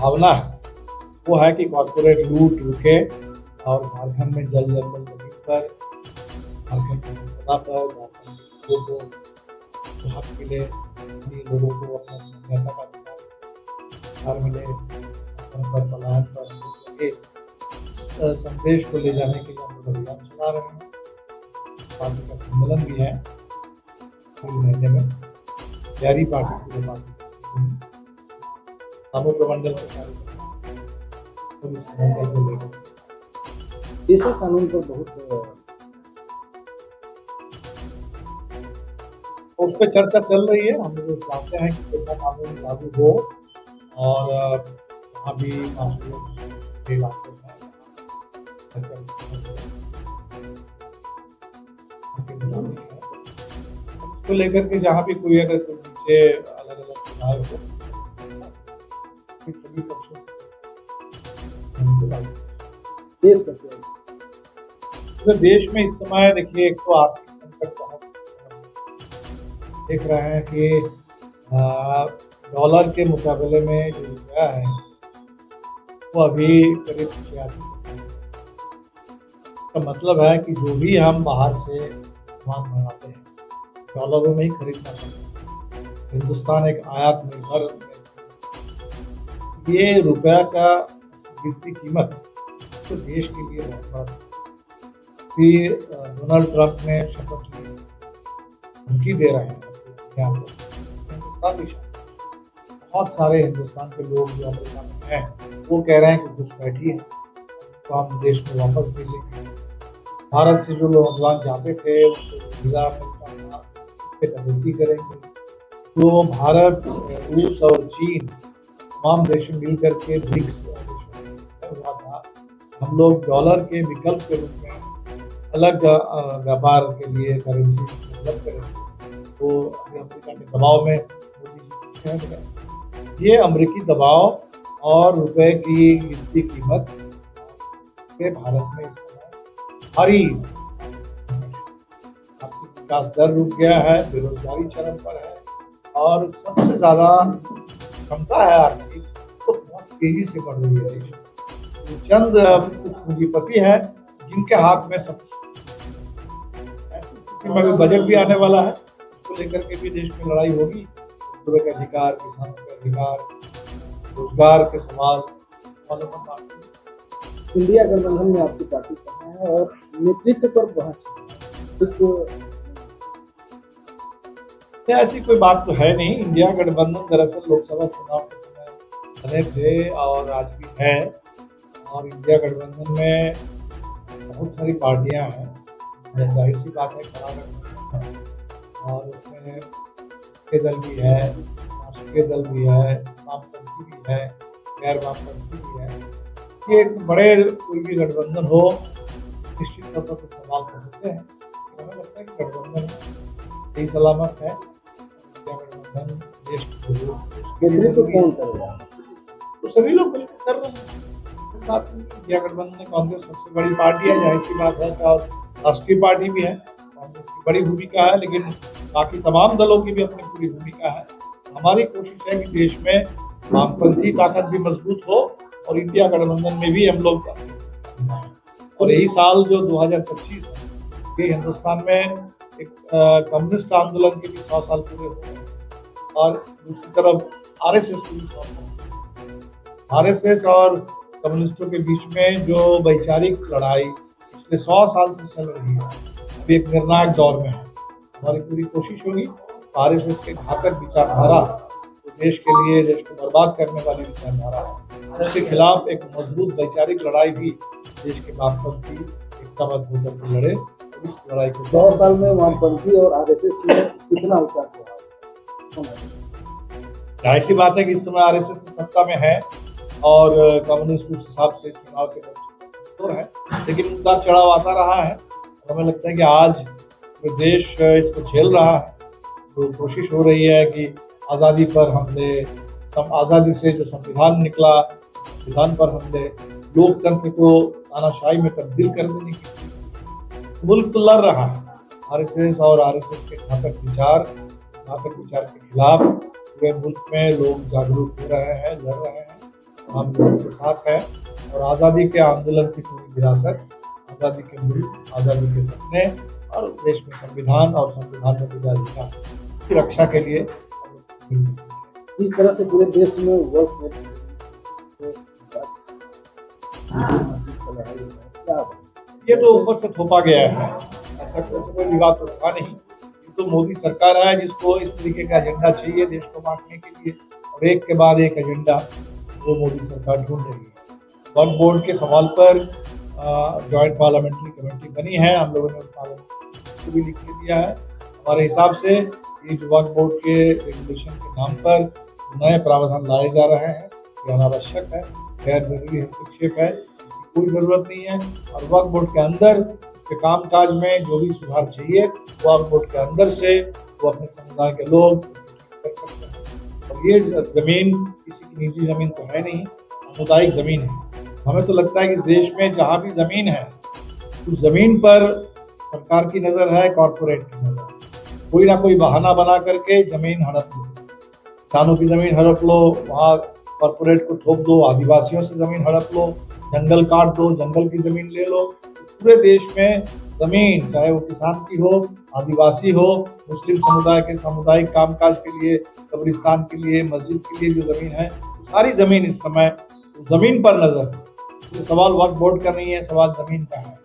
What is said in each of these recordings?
भावना है वो है कि कॉर्पोरेट लूट रुके और झारखंड में जल जंगल जमीन पर, झारखंड की संपदा पर, झारखंड के लोगों को हक मिले, लोगों को अपना समझौता का अधिकार मिले, पर पलायन पर लगे संदेश को ले जाने के लिए हम लोग अभियान चला रहे हैं। पार्टी का सम्मेलन भी है पूरे महीने में, तैयारी पार्टी पूरे कानून प्रमंडल के कार्यक्रम को लेकर देशा कानून पर बहुत उस पर चर्चा चल रही है। हम लोग चाहते हैं कि देशा कानून लागू हो और वहाँ भी मासूमियत के इलाके उसको लेकर के जहाँ भी कोई अगर कोई नीचे अलग अलग सुधार हो सभी पक्षों तो देश में इस समय देखिए एक तो आर्थिक संकट बहुत देख रहे हैं कि डॉलर के मुकाबले में जो रुपया है वो अभी करीब 86 का मतलब है कि जो भी हम बाहर से सामान मंगाते हैं डॉलरों में ही खरीदना पड़ता है। हिंदुस्तान एक आयात निर्भर, ये रुपया का गिरती कीमत तो देश के लिए बहुत बड़ा। फिर डोनाल्ड ट्रंप ने शपथ ली, धमकी दे रहे हैं हिंदुस्तान भी, बहुत सारे हिंदुस्तान के लोग जो अमेरिका में हैं वो कह रहे हैं कि घुसपैठी है तो हम देश में वापस भेजेंगे। भारत से जो नौजवान जाते थे उनको वीजा कटौती करेंगे। तो भारत, रूस और चीन तमाम देश मिल करके ब्रिक्स हुआ था, हम लोग डॉलर के विकल्प के रूप में अलग व्यापार के लिए करेंसी डेवलप करेंगे। तो अमेरिका के दबाव में मोदी जी ये अमेरिकी दबाव और रुपए की गिरती कीमत के भारत में इस समय भारी आर्थिक विकास दर रुक गया है, बेरोजगारी चरम पर है और सबसे ज्यादा क्षमता है आर्थिक तो बहुत तेजी से बढ़ रही है। देश चंद पूंजीपति हैं जिनके हाथ में सब बजट भी आने वाला है, उसको लेकर के भी देश में लड़ाई होगी। मजदूरों के अधिकार, किसानों के अधिकार, रोजगार के सवाल। इंडिया गठबंधन में आपकी पार्टी कहाँ है और नेतृत्व पर बहस? ऐसी कोई बात तो है नहीं। इंडिया गठबंधन दरअसल लोकसभा चुनाव के समय बने थे और आज भी है, और इंडिया गठबंधन में बहुत सारी पार्टियां हैं, जाहिर सी बात है बड़ा गठबंधन है और उसमें के दल भी है, राष्ट्रीय दल भी है, वामपंथी भी है, गैर वामपंथी भी है। ये एक बड़े कोई भी गठबंधन हो निश्चित तौर पर कुछ सवाल तो होते हैं, हमें लगता है कि गठबंधन सही सलामत है। गठबंधन देश नेतृत्व कौन करेगा? तो सभी लोग मिलकर कर रहे हैं। इंडिया गठबंधन में कांग्रेस सबसे बड़ी पार्टी है, जाहिर सी बात है, और राष्ट्रीय पार्टी भी है, कांग्रेस की बड़ी भूमिका है, लेकिन बाकी तमाम दलों की भी अपनी पूरी भूमिका है। हमारी कोशिश है कि देश में वामपंथी ताकत भी मजबूत हो और इंडिया गठबंधन में भी हम लोग, और यही साल जो 2025 है ये हिंदुस्तान में एक कम्युनिस्ट आंदोलन के भी 100 साल पूरे हो गए और दूसरी तरफ आरएसएस की भी 100 साल। आरएसएस और कम्युनिस्टों के बीच में जो वैचारिक लड़ाई पिछले 100 साल से चल रही है, अभी एक निर्णायक दौर में है। हमारी पूरी कोशिश होगी आरएसएस के घातक विचारधारा, देश के लिए, देश को बर्बाद करने वाली विचारधारा, उसके खिलाफ एक मजबूत वैचारिक लड़ाई भी देश के वामपंथी एकताबद्ध होकर के लड़े। इस लड़ाई को 100 साल में वामपंथी और आरएसएस में कितना उतार हुआ? जाहिर सी बात है कि इस समय आरएसएस सत्ता में है और कम्युनिस्ट उस हिसाब से चुनाव के तो है, लेकिन उतार चढ़ाव आता रहा है। हमें लगता है कि आज जो देश इसको झेल रहा है, तो कोशिश हो रही है कि आज़ादी पर हमले, आज़ादी से जो संविधान निकला, संविधान पर हमले, लोकतंत्र को तानाशाही में तब्दील कर देने की मुल्क तो लड़ रहा है। आरएसएस और आरएसएस के घातक विचार के खिलाफ पूरे मुल्क में लोग जागरूक हो रहे हैं, लड़ रहे हैं हम लोगों के साथ है और आज़ादी के आंदोलन की पूरी विरासत, आज़ादी के मूल, आज़ादी के सपने और देश में संविधान और संविधान में दिया अधिकार की रक्षा के लिए इस तरह से पूरे देश में वर्क ये तो ऊपर से थोपा गया है, ऐसा कोई विवाद तो था नहीं। ये तो मोदी सरकार है जिसको इस तरीके का एजेंडा चाहिए देश को बांटने के लिए, और एक के बाद एक एजेंडा वो मोदी सरकार ढूंढ रही है। वक्फ बोर्ड के सवाल पर जॉइंट पार्लियामेंट्री कमेटी बनी है, हम लोगों ने उस पार्लियामेंट को भी लिख के दिया है। हमारे हिसाब से ये जो वक्फ बोर्ड के रेगुलेशन के नाम पर नए प्रावधान लाए जा रहे हैं, ये अनावश्यक है, गैर जरूरी हस्तक्षेप है, इसकी कोई ज़रूरत नहीं है। और वक्फ बोर्ड के अंदर उसके कामकाज में जो भी सुधार चाहिए वक्फ बोर्ड के अंदर से वो अपने समुदाय के लोग कर सकते हैं। और ये ज़मीन किसी की निजी ज़मीन तो है नहीं, सामुदायिक ज़मीन है। हमें तो लगता है कि देश में जहाँ भी ज़मीन है उस ज़मीन पर सरकार की नज़र है, कॉरपोरेट की नज़र है। कोई ना कोई बहाना बना करके ज़मीन हड़प लो, किसानों की ज़मीन हड़प लो, वहाँ कॉरपोरेट को थोप दो, आदिवासियों से ज़मीन हड़प लो, जंगल काट दो, जंगल की ज़मीन ले लो। पूरे देश में ज़मीन, चाहे वो किसान की हो, आदिवासी हो, मुस्लिम समुदाय के सामुदायिक कामकाज के लिए, कब्रिस्तान के लिए, मस्जिद के लिए जो ज़मीन है, सारी ज़मीन इस समय ज़मीन पर नज़र है। तो सवाल वक्फ बोर्ड का नहीं है, सवाल ज़मीन का है।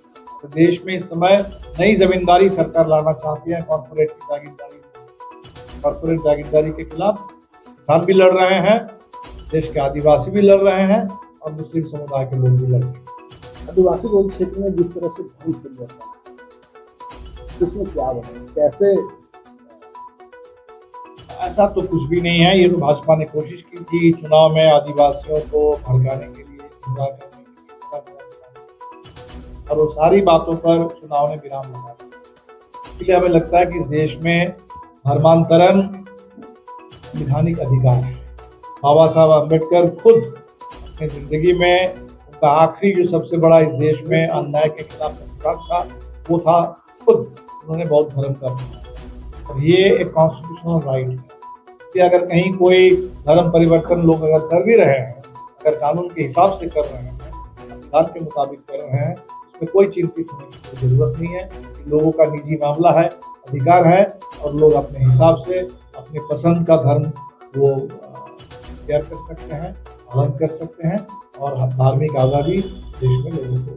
तो देश में इस समय नई ज़मींदारी सरकार लाना चाहती है, कॉर्पोरेट की जागीरदारी। कॉर्पोरेट जागीरदारी के खिलाफ किसान भी लड़ रहे हैं, देश के आदिवासी भी लड़ रहे हैं और मुस्लिम समुदाय के लोग भी लड़ रहे हैं। आदिवासी बहुल क्षेत्र में जिस तरह से भूल चल जाता है उसमें क्या बना, कैसे? ऐसा तो कुछ भी नहीं है। ये तो भाजपा ने कोशिश की थी चुनाव में आदिवासियों को भड़काने के लिए, गुमराह करने के लिए, और वो सारी बातों पर चुनाव ने विराम लगा दिया। इसलिए हमें लगता है कि इस देश में धर्मांतरण संवैधानिक अधिकार है। बाबा साहब अम्बेडकर खुद अपनी जिंदगी में उनका आखिरी जो सबसे बड़ा इस देश में अन्याय के खिलाफ संघर्ष था वो था खुद उन्होंने बौद्ध धर्म का अपनाया। और ये एक कॉन्स्टिट्यूशनल राइट है कि अगर कहीं कोई धर्म परिवर्तन लोग अगर कर भी रहे हैं, अगर कानून के हिसाब से कर रहे हैं, संविधान के मुताबिक कर रहे हैं, उसमें कोई चिंतित होने की कोई ज़रूरत नहीं है। लोगों का निजी मामला है, अधिकार है और लोग अपने हिसाब से अपने पसंद का धर्म वो तैयार कर सकते हैं, पालन कर सकते हैं और धार्मिक आज़ादी देश में लोगों को